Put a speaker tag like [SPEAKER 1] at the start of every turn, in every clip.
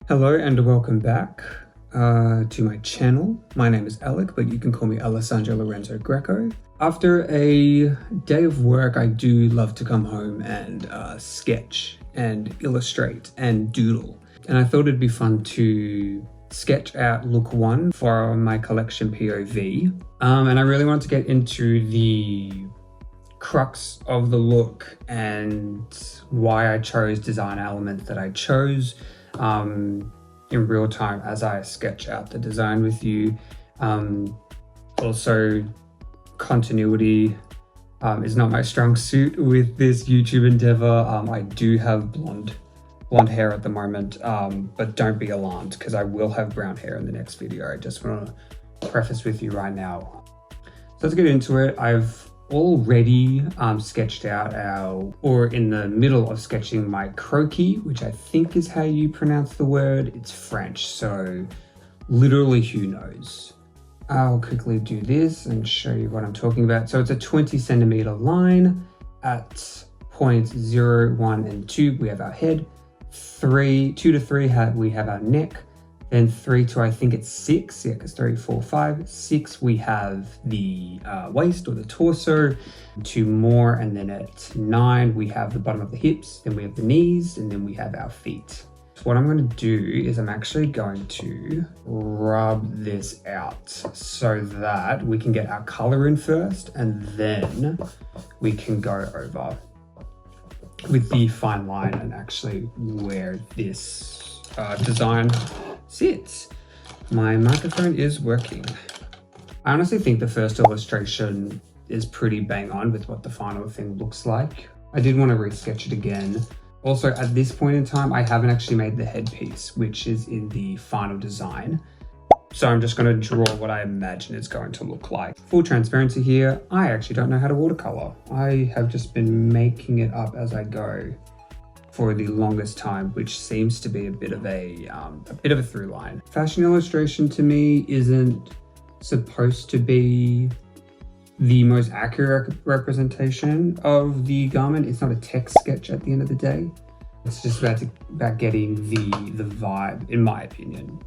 [SPEAKER 1] Hello and welcome back to my channel. My name is Alec, but you can call me Alessandro Lorenzo Greco. After a day of work, I do love to come home and sketch and illustrate and doodle. And I thought it'd be fun to sketch out look one for my collection POV. And I really want to get into the crux of the look and why I chose design elements that I chose in real time as I sketch out the design with you. Also, continuity is not my strong suit with this YouTube endeavor. I do have blonde hair at the moment, but don't be alarmed because I will have brown hair in the next video. I just want to preface with you right now. So let's get into it. I've already sketched out or in the middle of sketching my croquis, which I think is how you pronounce the word. It's French, so literally who knows. I'll quickly do this and show you what I'm talking about. So it's a 20 centimeter line. At points 0, 1, and 2, we have our head. 2 to 3, we have our neck. Then 3 to, I think it's 6, yeah, because 3, 4, 5, 6, we have the waist or the torso, 2 more, and then at 9, we have the bottom of the hips, then we have the knees, and then we have our feet. So what I'm going to do is I'm actually going to rub this out so that we can get our color in first, and then we can go over with the fine line and actually where this design sits. My microphone is working. I honestly think the first illustration is pretty bang on with what the final thing looks like. I did want to resketch it again. Also, at this point in time, I haven't actually made the headpiece, which is in the final design. So I'm just going to draw what I imagine it's going to look like. Full transparency here, I actually don't know how to watercolor. I have just been making it up as I go for the longest time, which seems to be a bit of a through line. Fashion illustration to me isn't supposed to be the most accurate representation of the garment. It's not a text sketch at the end of the day. It's just about getting the vibe, in my opinion.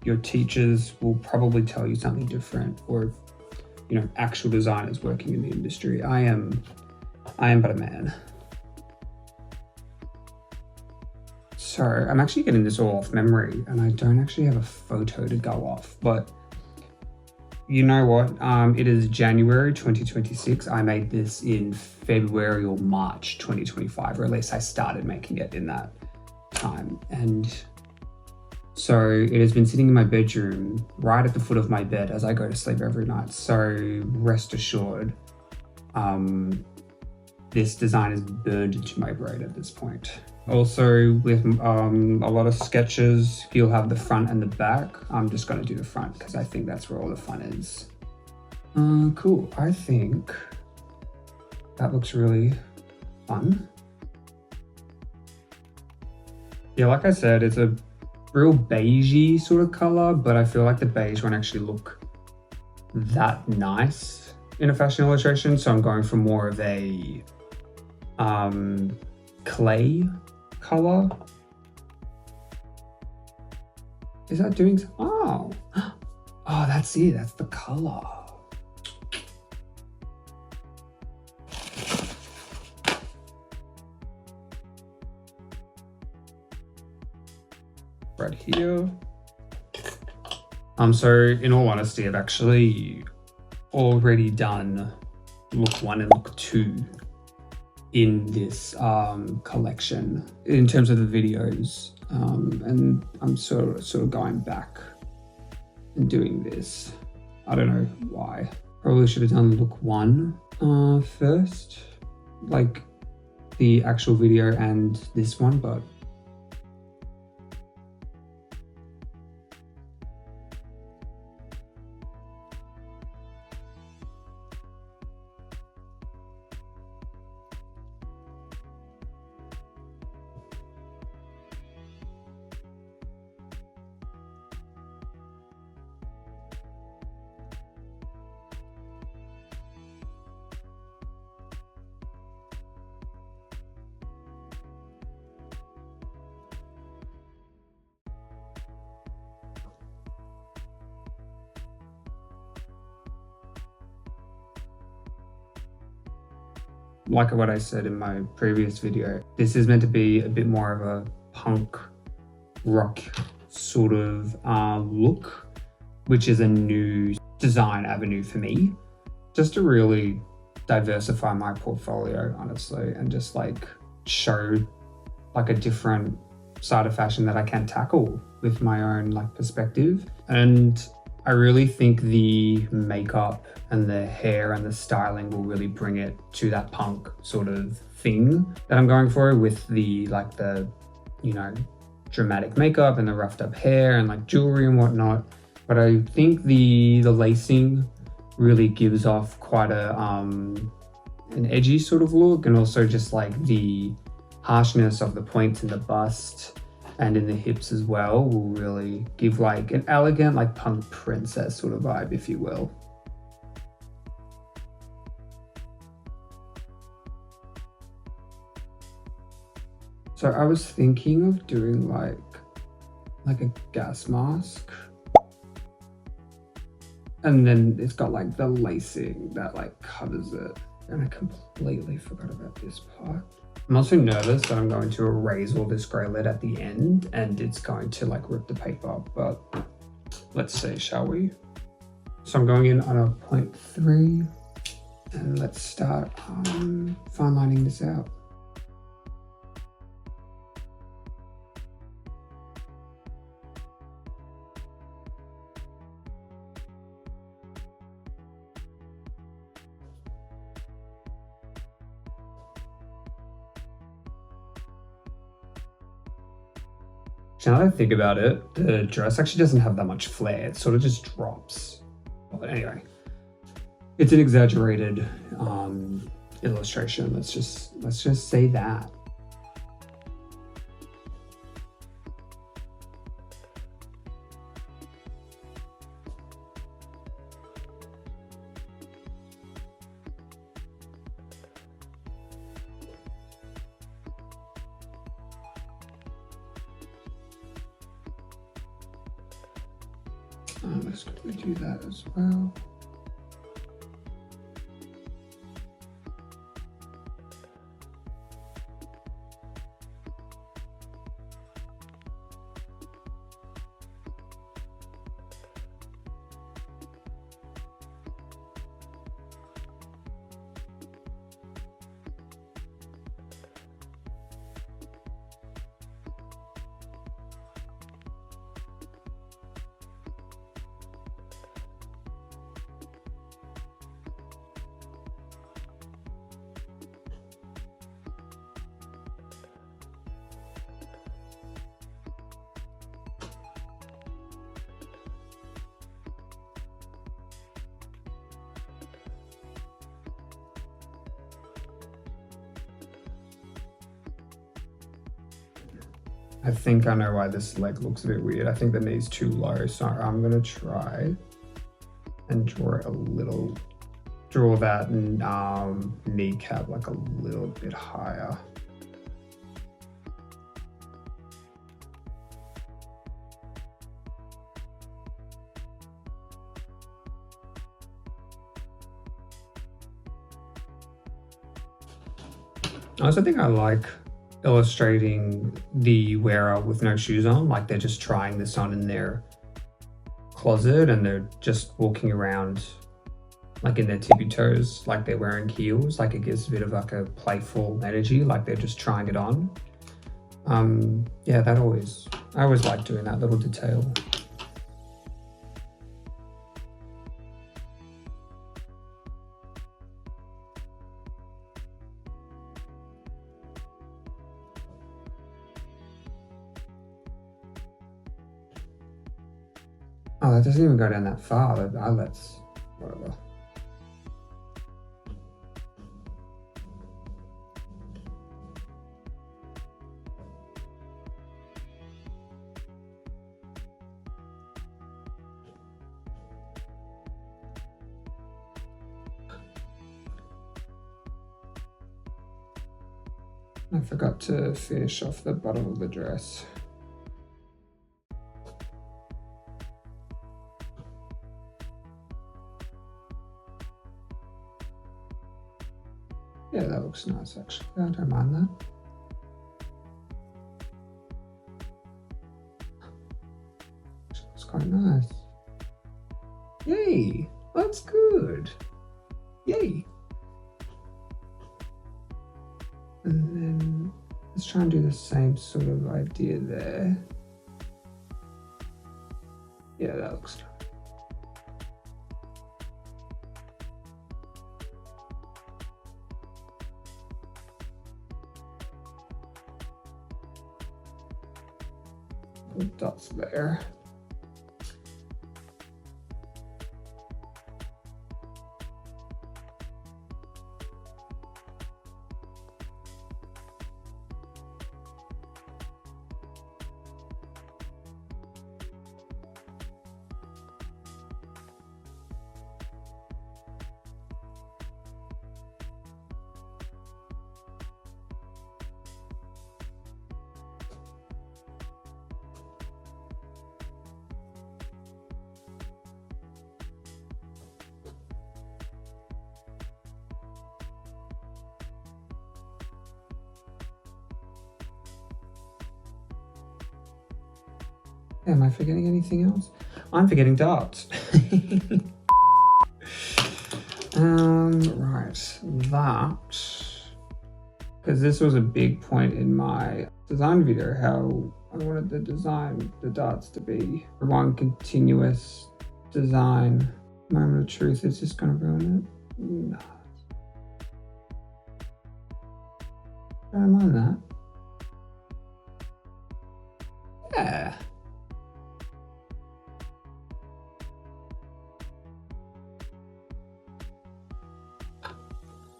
[SPEAKER 1] Your teachers will probably tell you something different, or actual designers working in the industry. I am but a man. So I'm actually getting this all off memory and I don't actually have a photo to go off, but you know what? It is January 2026. I made this in February or March 2025, or at least I started making it in that time. And so it has been sitting in my bedroom right at the foot of my bed as I go to sleep every night. So rest assured, this design is burned into my brain at this point. Also, with a lot of sketches, you'll have the front and the back. I'm just going to do the front because I think that's where all the fun is. Cool. I think that looks really fun. Yeah, like I said, it's a real beigey sort of color, but I feel like the beige won't actually look that nice in a fashion illustration. So I'm going for more of a clay color. Is that doing so? Oh, that's it. That's the color. Right here. So in all honesty, I've actually already done look 1 and look 2 in this collection in terms of the videos, and I'm sort of going back and doing this. I don't know why. Probably should have done look 1 first, like the actual video and this one, but like what I said in my previous video, this is meant to be a bit more of a punk rock sort of look, which is a new design avenue for me, just to really diversify my portfolio, honestly, and just like show like a different side of fashion that I can tackle with my own like perspective. And I really think the makeup and the hair and the styling will really bring it to that punk sort of thing that I'm going for, with the like the, you know, dramatic makeup and the roughed up hair and like jewelry and whatnot. But I think the lacing really gives off quite a an edgy sort of look, and also just like the harshness of the points in the bust and in the hips as well will really give like an elegant like punk princess sort of vibe, if you will. So I was thinking of doing like a gas mask, and then it's got like the lacing that like covers it, and I completely forgot about this part. I'm also nervous that I'm going to erase all this grey lead at the end and it's going to like rip the paper, but let's see, shall we? So I'm going in on a 0.3 and let's start fine lining this out. Now that I think about it, the dress actually doesn't have that much flair. It sort of just drops. But anyway, it's an exaggerated illustration. Let's just say that. Let's quickly do that as well. I think I know why this leg looks a bit weird. I think the knee's too low, so I'm gonna try and draw that kneecap like a little bit higher. I also think I like illustrating the wearer with no shoes on, like they're just trying this on in their closet and they're just walking around like in their tippy toes, like they're wearing heels. Like it gives a bit of like a playful energy, like they're just trying it on. Yeah, I always like doing that little detail. Oh, that doesn't even go down that far, the eyelets, whatever. I forgot to finish off the bottom of the dress. Yeah, that looks nice actually. I don't mind that. It's quite nice. Yay, that's good. Yay. And then let's try and do the same sort of idea there. Yeah, that looks good. Dots there. Am I forgetting anything else? I'm forgetting darts. Right, that, because this was a big point in my design video, how I wanted the darts to be one continuous design. Moment of truth is just gonna ruin it. No. I don't mind that. Yeah.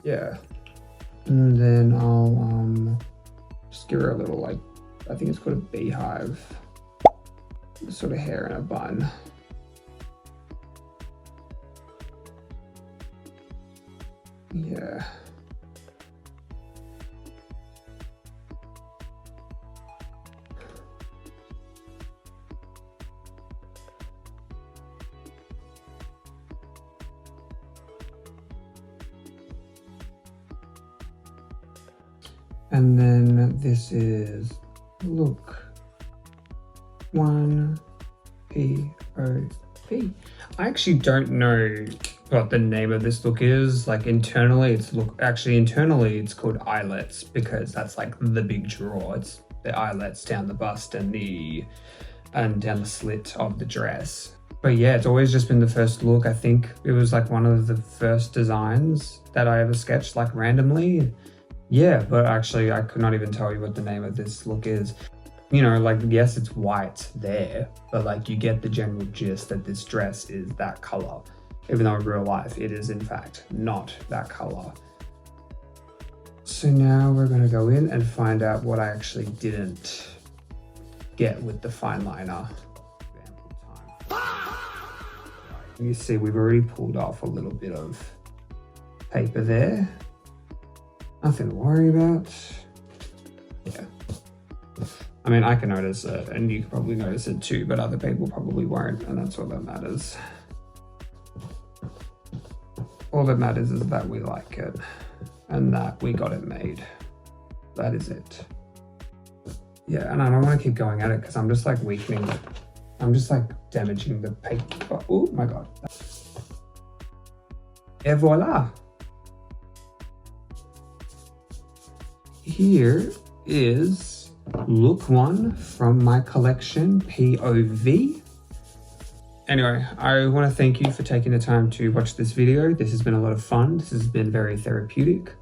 [SPEAKER 1] Yeah, and then I'll just give her a little, like, I think it's called a beehive, sort of hair in a bun. Yeah. And then this is look 1 POV. I actually don't know what the name of this look is. Like internally it's called eyelets, because that's like the big draw. It's the eyelets down the bust and down the slit of the dress. But yeah, it's always just been the first look. I think it was like one of the first designs that I ever sketched, like randomly. Yeah, but actually I could not even tell you what the name of this look is. You know, like, yes, it's white there, but like you get the general gist that this dress is that color, even though in real life it is in fact not that color. So now we're gonna go in and find out what I actually didn't get with the fine liner. You see, we've already pulled off a little bit of paper there. Nothing to worry about. Yeah. I mean, I can notice it, and you can probably notice it too, but other people probably won't, and that's all that matters. All that matters is that we like it, and that we got it made. That is it. Yeah, and I don't want to keep going at it because I'm just like weakening it. I'm just like damaging the paper. Oh my God. Et voila. Here is look 1 from my collection, POV. Anyway, I want to thank you for taking the time to watch this video. This has been a lot of fun. This has been very therapeutic,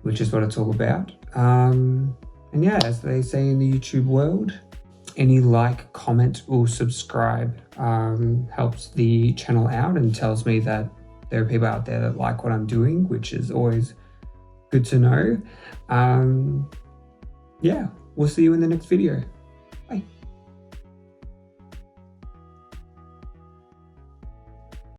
[SPEAKER 1] which is what it's all about. And yeah, as they say in the YouTube world, any like, comment, or subscribe helps the channel out and tells me that there are people out there that like what I'm doing, which is always good to know. Yeah, we'll see you in the next video.